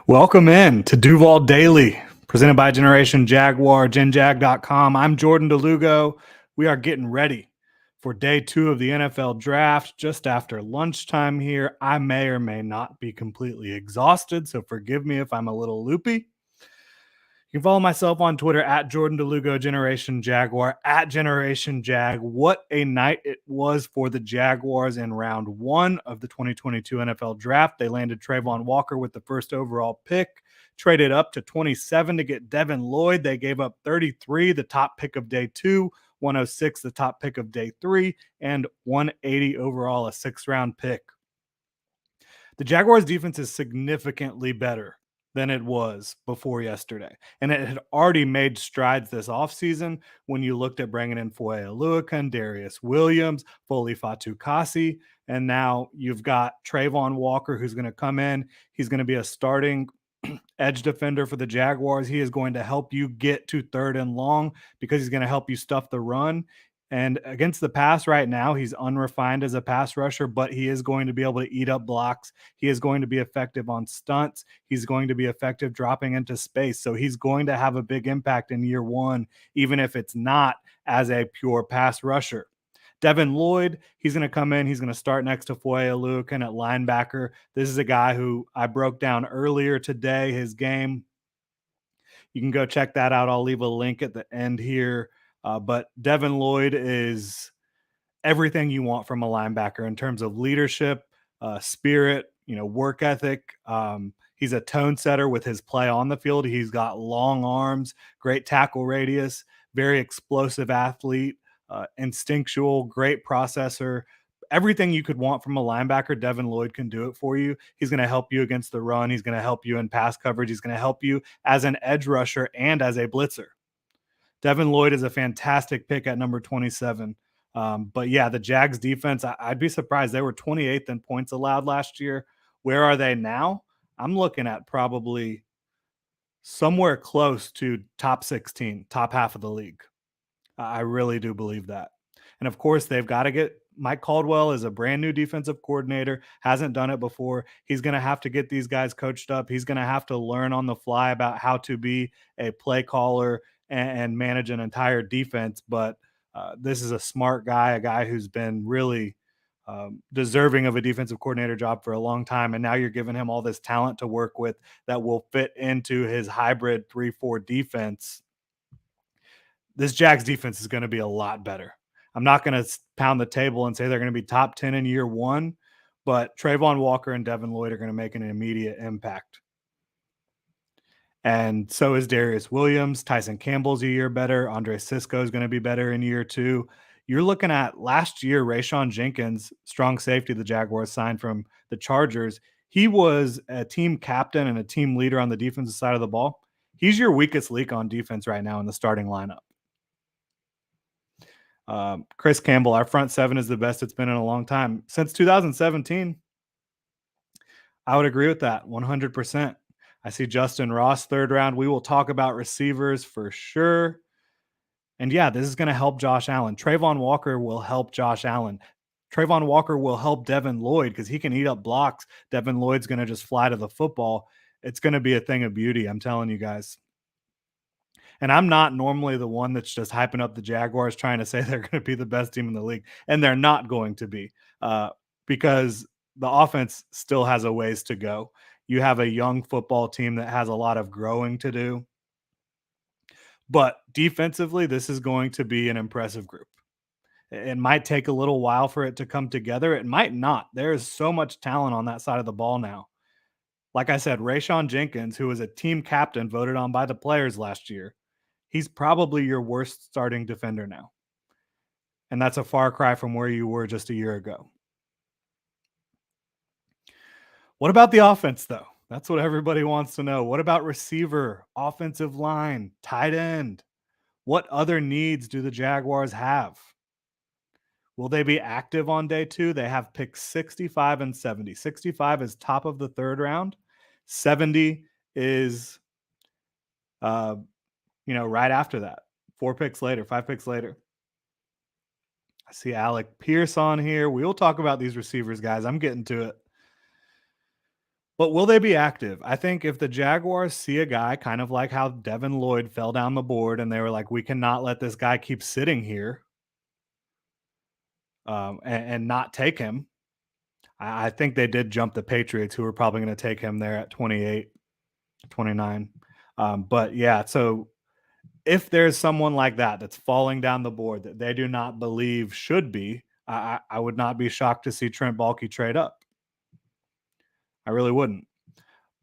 Welcome in to Duval Daily, presented by Generation Jaguar, genjag.com. I'm Jordan DeLugo. We are getting ready for day 2 of the NFL draft just after lunchtime here. I may or may not be completely exhausted, so forgive me if I'm a little loopy. You can follow myself on Twitter at Jordan DeLugo, Generation Jaguar, at Generation Jag. What a night it was for the Jaguars in round 1 of the 2022 NFL Draft. They landed Taekwon Walker with the first overall pick, traded up to 27 to get Devon Lloyd. They gave up 33, the top pick of day 2, 106, the top pick of day 3, and 180 overall, a 6th-round pick. The Jaguars' defense is significantly better than it was before yesterday. And it had already made strides this offseason when you looked at bringing in Foye Oluokun, Darius Williams, Foley Fatukasi, and now you've got Taekwon Walker who's going to come in. He's going to be a starting edge defender for the Jaguars. He is going to help you get to 3rd and long because he's going to help you stuff the run. And against the pass right now, he's unrefined as a pass rusher, but he is going to be able to eat up blocks. He is going to be effective on stunts. He's going to be effective dropping into space. So he's going to have a big impact in year 1, even if it's not as a pure pass rusher. Devon Lloyd, he's going to come in. He's going to start next to Foye Oluokun at linebacker. This is a guy who I broke down earlier today, his game. You can go check that out. I'll leave a link at the end here. But Devon Lloyd is everything you want from a linebacker in terms of leadership, spirit, work ethic. He's a tone setter with his play on the field. He's got long arms, great tackle radius, very explosive athlete, instinctual, great processor. Everything you could want from a linebacker, Devon Lloyd can do it for you. He's going to help you against the run. He's going to help you in pass coverage. He's going to help you as an edge rusher and as a blitzer. Devon Lloyd is a fantastic pick at number 27. But yeah, the Jags defense, I'd be surprised. They were 28th in points allowed last year. Where are they now? I'm looking at probably somewhere close to top 16, top half of the league. I really do believe that. And of course, they've got to get Mike Caldwell is a brand new defensive coordinator, hasn't done it before. He's going to have to get these guys coached up. He's going to have to learn on the fly about how to be a play caller and manage an entire defense. But this is a smart guy, a guy who's been really deserving of a defensive coordinator job for a long time. And now you're giving him all this talent to work with that will fit into his hybrid 3-4 defense. This Jags defense is going to be a lot better. I'm not going to pound the table and say they're going to be top 10 in year 1, but Taekwon Walker and Devon Lloyd are going to make an immediate impact. And so is Darius Williams. Tyson Campbell's a year better. Andre Sisco is going to be better in year 2. You're looking at last year, Raeshawn Jenkins, strong safety the Jaguars signed from the Chargers. He was a team captain and a team leader on the defensive side of the ball. He's your weakest link on defense right now in the starting lineup. Chris Campbell, our front 7 is the best it's been in a long time. Since 2017, I would agree with that 100%. I see Justin Ross 3rd round. We will talk about receivers for sure. And yeah, this is going to help Josh Allen. Taekwon Walker will help Josh Allen. Taekwon Walker will help Devon Lloyd because he can eat up blocks. Devon Lloyd's going to just fly to the football. It's going to be a thing of beauty, I'm telling you guys. And I'm not normally the one that's just hyping up the Jaguars trying to say they're going to be the best team in the league. And they're not going to be because the offense still has a ways to go. You have a young football team that has a lot of growing to do. But defensively, this is going to be an impressive group. It might take a little while for it to come together. It might not. There is so much talent on that side of the ball now. Like I said, Raeshawn Jenkins, who was a team captain voted on by the players last year, he's probably your worst starting defender now. And that's a far cry from where you were just a year ago. What about the offense, though? That's what everybody wants to know. What about receiver, offensive line, tight end? What other needs do the Jaguars have? Will they be active on day 2? They have picks 65 and 70. 65 is top of the 3rd round. 70 is, right after that. 4 picks later, 5 picks later. I see Alec Pierce on here. We'll talk about these receivers, guys. I'm getting to it. But will they be active? I think if the Jaguars see a guy kind of like how Devon Lloyd fell down the board and they were like, we cannot let this guy keep sitting here and not take him. I think they did jump the Patriots, who were probably going to take him there at 28, 29. But yeah, so if there's someone like that that's falling down the board that they do not believe should be, I would not be shocked to see Trent Baalke trade up. I really wouldn't.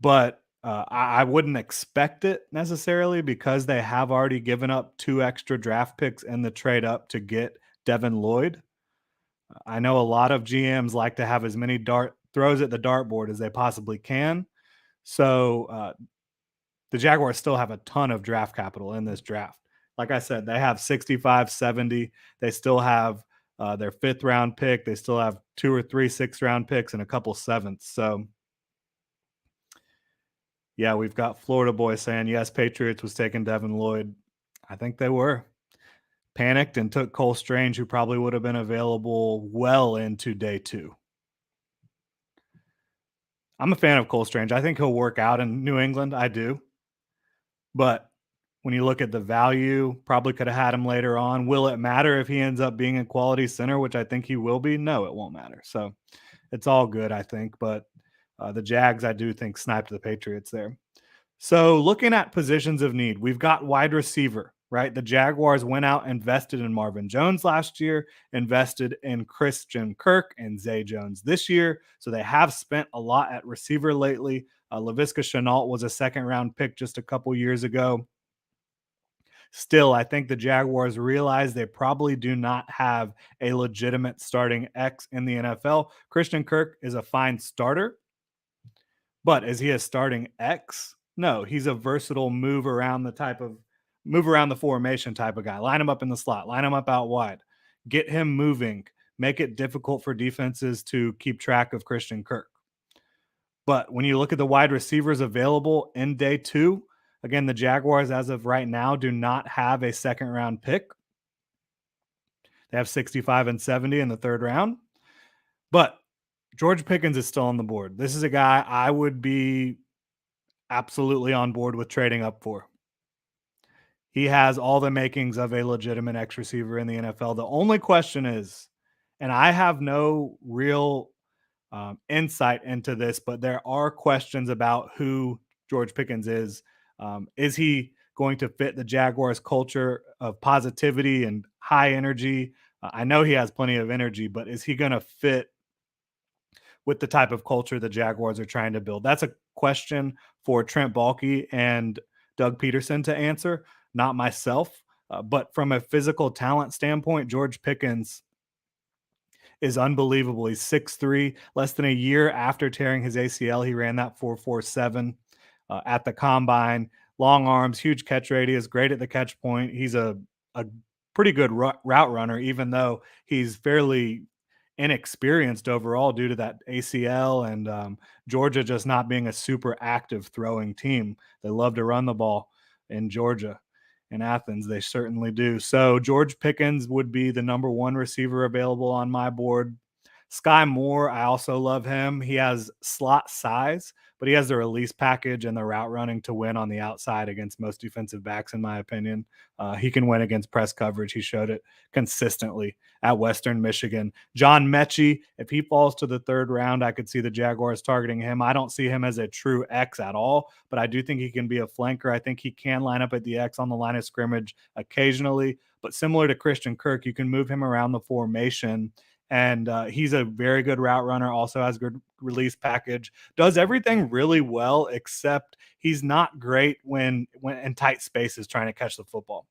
But I wouldn't expect it necessarily because they have already given up 2 extra draft picks in the trade up to get Devon Lloyd. I know a lot of GMs like to have as many throws at the dartboard as they possibly can. So the Jaguars still have a ton of draft capital in this draft. Like I said, they have 65, 70. They still have their 5th round pick. They still have 2 or 3 6th round picks and a couple 7ths. So yeah, we've got Florida boy saying, yes, Patriots was taking Devon Lloyd. I think they were. Panicked and took Cole Strange, who probably would have been available well into day 2. I'm a fan of Cole Strange. I think he'll work out in New England. I do. But when you look at the value, probably could have had him later on. Will it matter if he ends up being a quality center, which I think he will be? No, it won't matter. So it's all good, I think. But the Jags, I do think, sniped the Patriots there. So looking at positions of need, we've got wide receiver, right? The Jaguars went out, invested in Marvin Jones last year, invested in Christian Kirk and Zay Jones this year. So they have spent a lot at receiver lately. Laviska Shenault was a 2nd round pick just a couple years ago. Still, I think the Jaguars realize they probably do not have a legitimate starting X in the NFL. Christian Kirk is a fine starter, but is he a starting X? No, he's a versatile move around the formation type of guy. Line him up in the slot, line him up out wide, get him moving, make it difficult for defenses to keep track of Christian Kirk. But when you look at the wide receivers available in day 2, again, the Jaguars, as of right now, do not have a 2nd round pick. They have 65 and 70 in the 3rd round. But George Pickens is still on the board. This is a guy I would be absolutely on board with trading up for. He has all the makings of a legitimate X receiver in the NFL. The only question is, and I have no real insight into this, but there are questions about who George Pickens is. Is he going to fit the Jaguars' culture of positivity and high energy? I know he has plenty of energy, but is he going to fit with the type of culture the Jaguars are trying to build? That's a question for Trent Baalke and Doug Peterson to answer, not myself. But from a physical talent standpoint, George Pickens is unbelievable. He's 6'3". Less than a year after tearing his ACL, he ran that 4.47 at the combine. Long arms, huge catch radius, great at the catch point. He's a pretty good route runner, even though he's fairly inexperienced overall due to that ACL and Georgia just not being a super active throwing team. They love to run the ball in Georgia. In Athens, they certainly do. So George Pickens would be the number 1 receiver available on my board. Skye Moore, I also love him. He has slot size, but he has the release package and the route running to win on the outside against most defensive backs, in my opinion. He can win against press coverage. He showed it consistently at Western Michigan. John Mechie, if he falls to the 3rd round, I could see the Jaguars targeting him. I don't see him as a true X at all, but I do think he can be a flanker. I think he can line up at the X on the line of scrimmage occasionally, but similar to Christian Kirk, you can move him around the formation. And he's a very good route runner, also has good release package, does everything really well, except he's not great when in tight spaces trying to catch the football.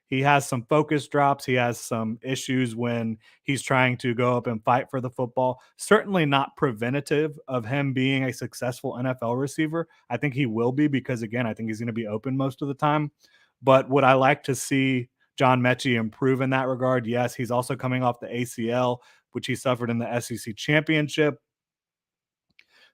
He has some focus drops. He has some issues when he's trying to go up and fight for the football. Certainly not preventative of him being a successful NFL receiver. I think he will be because, again, I think he's going to be open most of the time. But would I like to see John Mechie improve in that regard? Yes, he's also coming off the ACL, which he suffered in the SEC championship.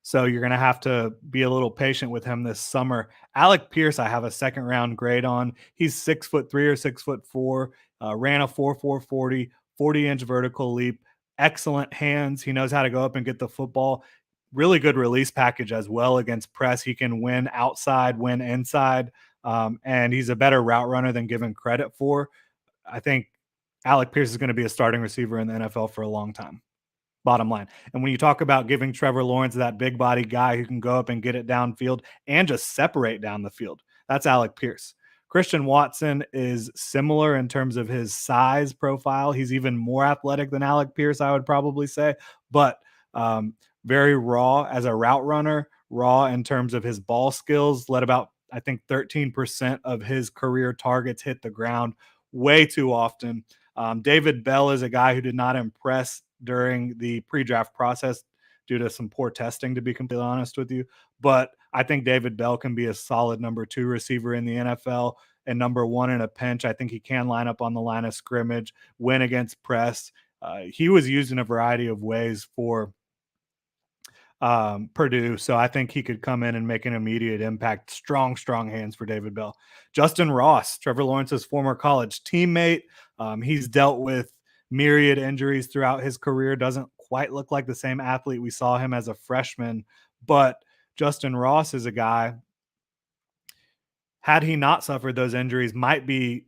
So you're going to have to be a little patient with him this summer. Alec Pierce, I have a 2nd round grade on. He's 6'3" or 6'4", ran a 4.40, 40-inch vertical leap, excellent hands. He knows how to go up and get the football. really good release package as well against press. He can win outside, win inside, and he's a better route runner than given credit for. I think Alec Pierce is going to be a starting receiver in the NFL for a long time. Bottom line. And when you talk about giving Trevor Lawrence that big body guy who can go up and get it downfield and just separate down the field, that's Alec Pierce. Christian Watson is similar in terms of his size profile. He's even more athletic than Alec Pierce, I would probably say, but very raw as a route runner, raw in terms of his ball skills, let about, I think, 13% of his career targets hit the ground way too often. David Bell is a guy who did not impress during the pre-draft process due to some poor testing, to be completely honest with you. But I think David Bell can be a solid number 2 receiver in the NFL and number 1 in a pinch. I think he can line up on the line of scrimmage, win against press. He was used in a variety of ways for Purdue. So I think he could come in and make an immediate impact. Strong hands for David Bell. Justin Ross, Trevor Lawrence's former college teammate. He's dealt with myriad injuries throughout his career. Doesn't quite look like the same athlete we saw him as a freshman, but Justin Ross is a guy, had he not suffered those injuries, might be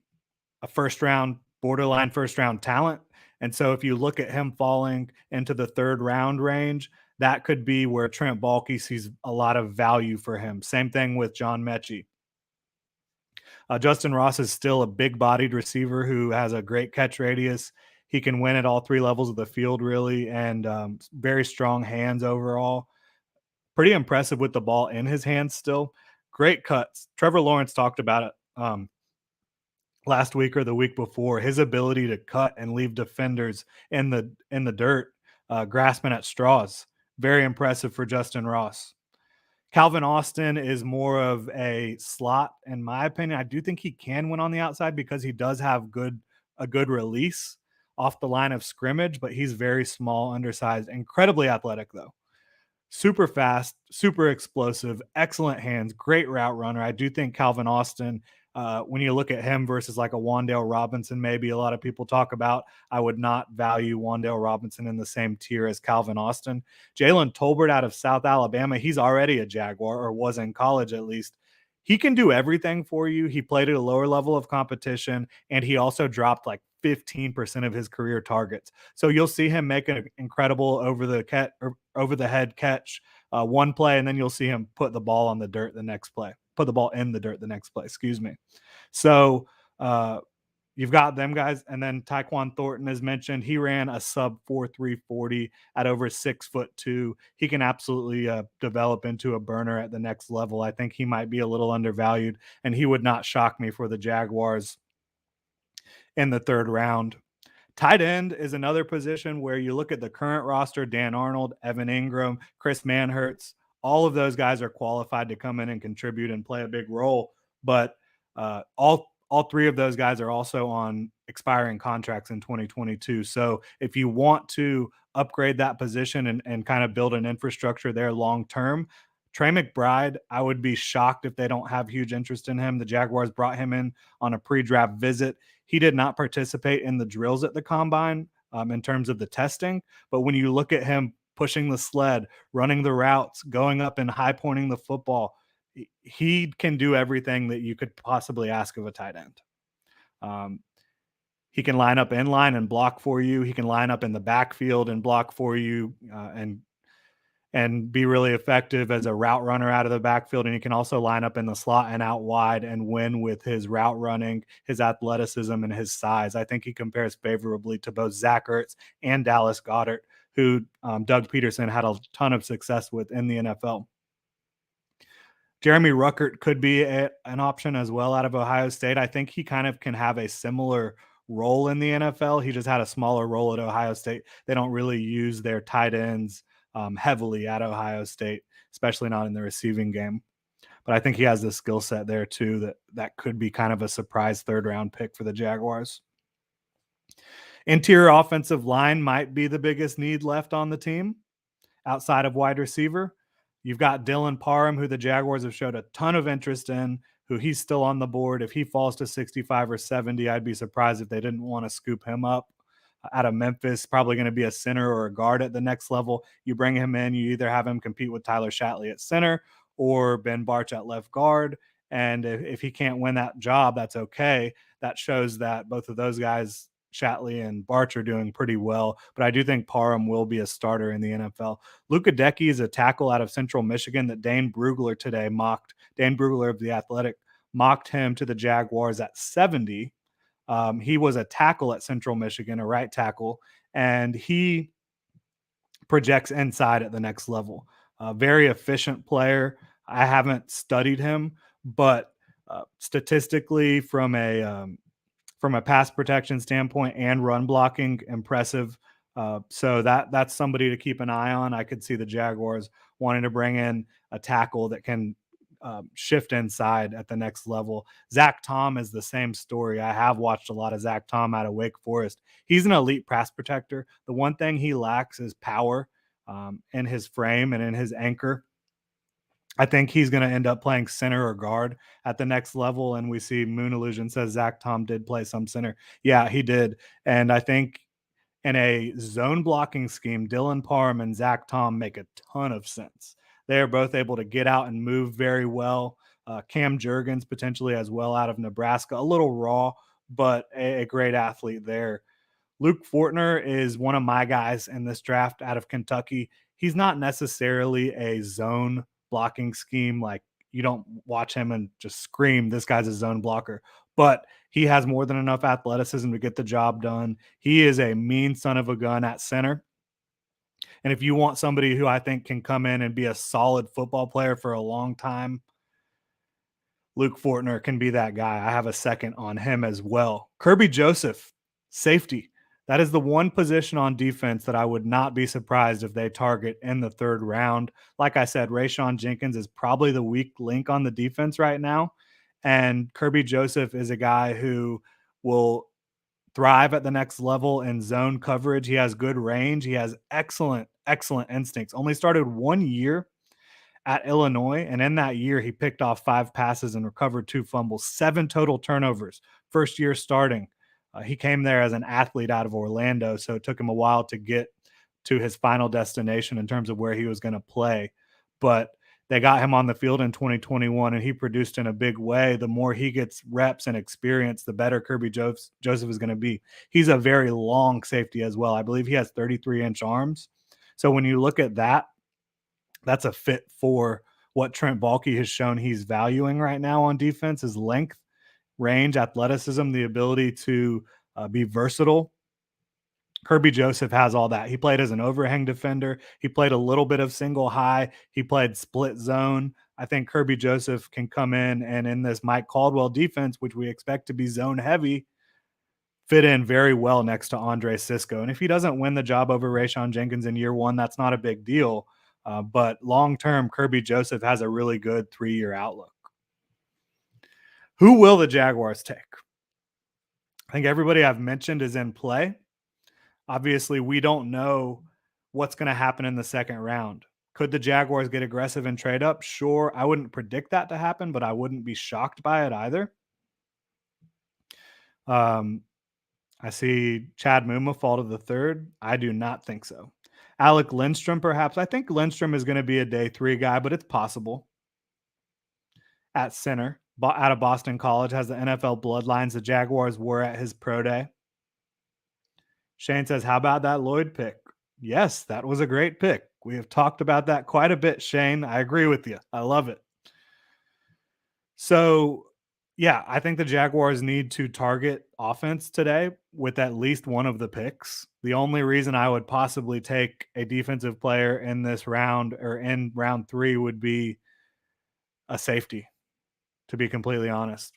a borderline first round talent. And so if you look at him falling into the 3rd round range, that could be where Trent Baalke sees a lot of value for him. Same thing with John Mechie. Justin Ross is still a big-bodied receiver who has a great catch radius. He can win at all 3 levels of the field, really, and very strong hands overall. Pretty impressive with the ball in his hands still. Great cuts. Trevor Lawrence talked about it last week or the week before, his ability to cut and leave defenders in the dirt, grasping at straws. Very impressive for Justin Ross. Calvin Austin is more of a slot, in my opinion. I do think he can win on the outside because he does have a good release off the line of scrimmage, but he's very small, undersized, incredibly athletic though. Super fast, super explosive, excellent hands, great route runner. I do think Calvin Austin, when you look at him versus like a Wan'Dale Robinson, maybe a lot of people talk about, I would not value Wan'Dale Robinson in the same tier as Calvin Austin. Jalen Tolbert out of South Alabama, he's already a Jaguar, or was in college at least. He can do everything for you. He played at a lower level of competition, and he also dropped like 15% of his career targets. So you'll see him make an incredible over the head catch one play, and then you'll see him put the ball in the dirt the next play. Excuse me. So you've got them guys, and then Taekwon Thornton is mentioned. He ran a sub 4.340 at over 6'2". He can absolutely develop into a burner at the next level. I think he might be a little undervalued, and he would not shock me for the Jaguars in the 3rd round. Tight end is another position where you look at the current roster: Dan Arnold, Evan Ingram, Chris Manhertz. All of those guys are qualified to come in and contribute and play a big role, but all 3 of those guys are also on expiring contracts in 2022. So if you want to upgrade that position and kind of build an infrastructure there long term, Trey McBride, I would be shocked if they don't have huge interest in him. The Jaguars brought him in on a pre-draft visit. He did not participate in the drills at the combine in terms of the testing, but when you look at him pushing the sled, running the routes, going up and high pointing the football, he can do everything that you could possibly ask of a tight end. He can line up in line and block for you. He can line up in the backfield and block for you, and be really effective as a route runner out of the backfield. And he can also line up in the slot and out wide and win with his route running, his athleticism, and his size. I think he compares favorably to both Zach Ertz and Dallas Goedert, who Doug Peterson had a ton of success with in the NFL. Jeremy Ruckert could be an option as well out of Ohio State. I think he kind of can have a similar role in the NFL. He just had a smaller role at Ohio State. They don't really use their tight ends heavily at Ohio State, especially not in the receiving game. But I think he has the skill set there too that could be kind of a surprise 3rd round pick for the Jaguars. Interior offensive line might be the biggest need left on the team outside of wide receiver. You've got Dylan Parham, who the Jaguars have showed a ton of interest in, who he's still on the board. If he falls to 65 or 70, I'd be surprised if they didn't want to scoop him up. out of Memphis, probably going to be a center or a guard at the next level. You bring him in, you either have him compete with Tyler Shatley at center or Ben Barch at left guard. And if he can't win that job, that's okay. That shows that both of those guys, Shatley and Barch, are doing pretty well. But I do think Parham will be a starter in the NFL. Luka Decky is a tackle out of Central Michigan that Dane Brugler today mocked. Dane Brugler of The Athletic mocked him to the Jaguars at 70. He was a tackle at Central Michigan, a right tackle, and he projects inside at the next level. Very efficient player. I haven't studied him, but statistically, from a pass protection standpoint and run blocking, impressive. So that's somebody to keep an eye on. I could see the Jaguars wanting to bring in a tackle that can shift inside at the next level. Zach Tom is the same story. I have watched a lot of Zach Tom out of Wake Forest. He's an elite pass protector. The one thing he lacks is power in his frame and in his anchor. I think he's going to end up playing center or guard at the next level. And we see Moon Illusion says Zach Tom did play some center. Yeah, he did. And I think in a zone blocking scheme, Dylan Parham and Zach Tom make a ton of sense. They are both able to get out and move very well. Cam Jurgens potentially as well out of Nebraska, a little raw, but a great athlete there. Luke Fortner is one of my guys in this draft out of Kentucky. He's not necessarily a zone blocking scheme. Like, you don't watch him and just scream, this guy's a zone blocker. But he has more than enough athleticism to get the job done. He is a mean son of a gun at center. And if you want somebody who I think can come in and be a solid football player for a long time, Luke Fortner can be that guy. I have a second on him as well. Kirby Joseph, safety. That is the one position on defense that I would not be surprised if they target in the third round. Like I said, Raeshawn Jenkins is probably the weak link on the defense right now. And Kirby Joseph is a guy who will thrive at the next level in zone coverage. He has good range. He has excellent instincts. Only started 1 year at Illinois, and in that year, he picked off 5 passes and recovered 2 fumbles, 7 total turnovers. First year starting. He came there as an athlete out of Orlando, so it took him a while to get to his final destination in terms of where he was going to play. But they got him on the field in 2021, and he produced in a big way. The more he gets reps and experience, the better Kirby Joseph is going to be. He's a very long safety as well. I believe he has 33-inch arms. So when you look at that, that's a fit for what Trent Baalke has shown he's valuing right now on defense is length, range, athleticism, the ability to be versatile. Kirby Joseph has all that. He played as an overhang defender. He played a little bit of single high. He played split zone. I think Kirby Joseph can come in this Mike Caldwell defense, which we expect to be zone heavy, fit in very well next to Andre Sisco. And if he doesn't win the job over Raeshawn Jenkins in year 1, that's not a big deal. But long-term, Kirby Joseph has a really good 3-year outlook. Who will the Jaguars take? I think everybody I've mentioned is in play. Obviously, we don't know what's going to happen in the second round. Could the Jaguars get aggressive and trade up? Sure. I wouldn't predict that to happen, but I wouldn't be shocked by it either. I see Chad Muma fall to the 3rd. I do not think so. Alec Lindstrom, perhaps. I think Lindstrom is going to be a day 3 guy, but it's possible. At center, out of Boston College, has the NFL bloodlines. The Jaguars were at his pro day. Shane says, how about that Lloyd pick? Yes, that was a great pick. We have talked about that quite a bit, Shane. I agree with you. I love it. So, yeah, I think the Jaguars need to target offense today with at least one of the picks. The only reason I would possibly take a defensive player in this round or in round 3 would be a safety, to be completely honest.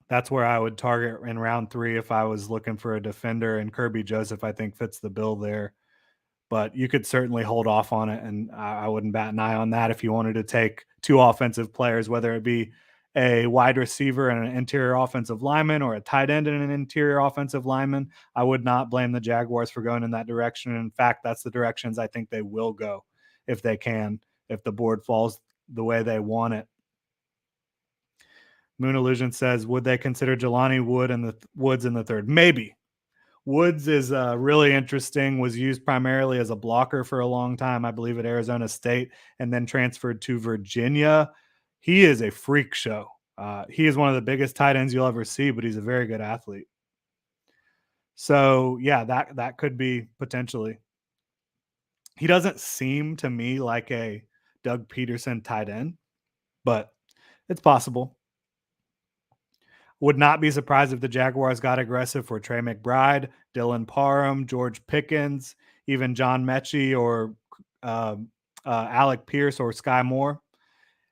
That's where I would target in round 3 if I was looking for a defender, and Kirby Joseph, I think, fits the bill there. But you could certainly hold off on it, and I wouldn't bat an eye on that if you wanted to take 2 offensive players, whether it be a wide receiver and an interior offensive lineman or a tight end and an interior offensive lineman. I would not blame the Jaguars for going in that direction. In fact, that's the directions I think they will go if they can, if the board falls the way they want it. Moon Illusion says, would they consider Jelani Woods in the 3rd? Maybe. Woods is really interesting, was used primarily as a blocker for a long time, I believe, at Arizona State, and then transferred to Virginia. He is a freak show. He is one of the biggest tight ends you'll ever see, but he's a very good athlete. So, yeah, that could be potentially. He doesn't seem to me like a Doug Peterson tight end, but it's possible. Would not be surprised if the Jaguars got aggressive for Trey McBride, Dylan Parham, George Pickens, even John Mechie or uh, Alec Pierce or Skye Moore.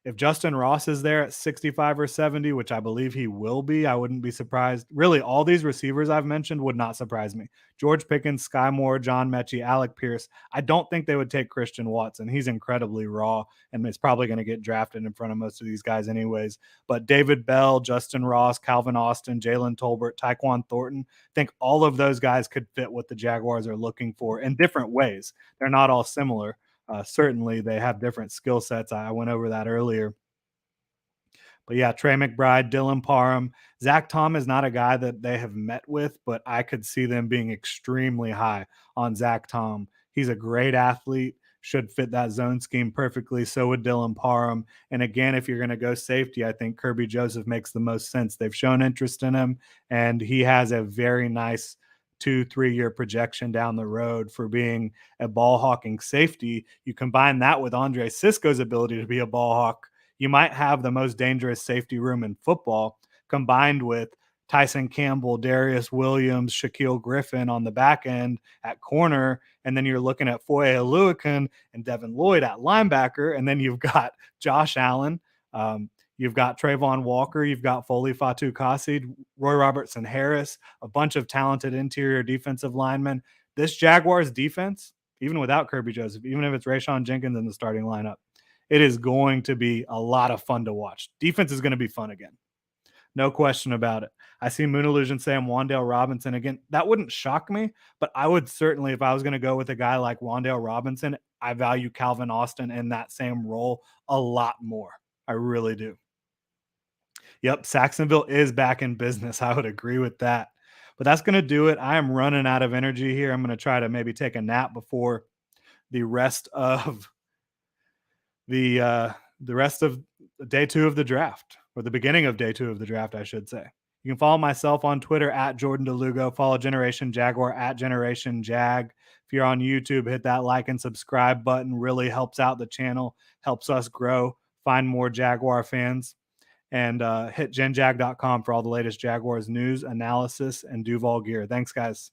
If Justin Ross is there at 65 or 70, which I believe he will be, I wouldn't be surprised. Really, all these receivers I've mentioned would not surprise me. George Pickens, Skye Moore, John Mechie, Alec Pierce. I don't think they would take Christian Watson. He's incredibly raw and is probably going to get drafted in front of most of these guys anyways. But David Bell, Justin Ross, Calvin Austin, Jalen Tolbert, Taekwon Thornton, I think all of those guys could fit what the Jaguars are looking for in different ways. They're not all similar. Certainly, they have different skill sets. I went over that earlier. But yeah, Trey McBride, Dylan Parham, Zach Tom is not a guy that they have met with, but I could see them being extremely high on Zach Tom. He's a great athlete, should fit that zone scheme perfectly. So would Dylan Parham. And again, if you're going to go safety, I think Kirby Joseph makes the most sense. They've shown interest in him, and he has a very nice 2-3 year projection down the road for being a ball hawking safety. You combine that with Andre Sisco's ability to be a ball hawk, you might have the most dangerous safety room in football, combined with Tyson Campbell, Darius Williams, Shaquille Griffin on the back end at corner. And then you're looking at Foye Oluokun and Devon Lloyd at linebacker. And then you've got Josh Allen. You've got Trayvon Walker. You've got Foley Fatukasi, Roy Robertson Harris, a bunch of talented interior defensive linemen. This Jaguars defense, even without Kirby Joseph, even if it's Raeshawn Jenkins in the starting lineup, it is going to be a lot of fun to watch. Defense is going to be fun again. No question about it. I see Moon Illusion saying Wan'Dale Robinson again. That wouldn't shock me, but I would certainly, if I was going to go with a guy like Wan'Dale Robinson, I value Calvin Austin in that same role a lot more. I really do. Yep, Saxonville is back in business. I would agree with that. But that's going to do it. I am running out of energy here. I'm going to try to maybe take a nap before the rest of the rest of day 2 of the draft, or the beginning of day 2 of the draft, I should say. You can follow myself on Twitter at Jordan DeLugo. Follow Generation Jaguar at Generation Jag. If you're on YouTube, hit that like and subscribe button. Really helps out the channel, helps us grow, find more Jaguar fans. And hit genjag.com for all the latest Jaguars news, analysis, and Duval gear. Thanks, guys.